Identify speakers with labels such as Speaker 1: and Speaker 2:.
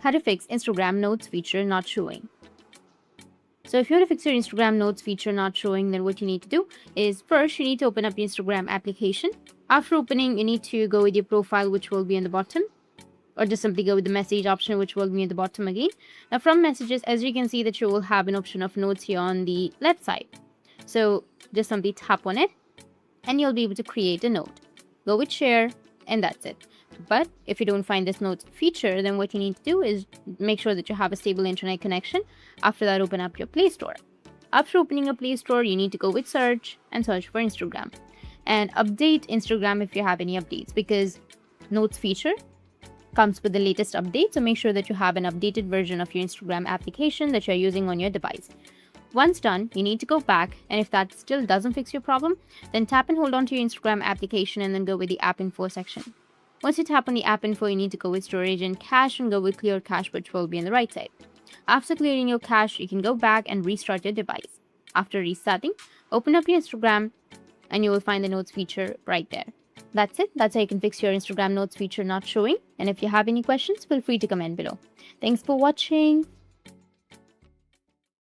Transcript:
Speaker 1: How to fix Instagram Notes feature not showing. So if you want to fix your Instagram Notes feature not showing, then what you need to do is first you need to open up your Instagram application. After opening, you need to go with your profile, which will be on the bottom, or just simply go with the message option, which will be at the bottom again. Now from messages, as you can see that you will have an option of notes here on the left side. So just simply tap on it and you'll be able to create a note. Go with share and that's it. But if you don't find this notes feature, then what you need to do is make sure that you have a stable internet connection. After that, open up your Play Store. After opening a Play Store, you need to go with search and search for Instagram. And update Instagram if you have any updates, because notes feature comes with the latest update. So make sure that you have an updated version of your Instagram application that you're using on your device. Once done, you need to go back, and if that still doesn't fix your problem, then tap and hold on to your Instagram application and then go with the app info section. Once you tap on the app info, you need to go with storage and cache and go with clear cache, which will be on the right side. After clearing your cache, you can go back and restart your device. After restarting, open up your Instagram and you will find the notes feature right there. That's it. That's how you can fix your Instagram notes feature not showing. And if you have any questions, feel free to comment below. Thanks for watching.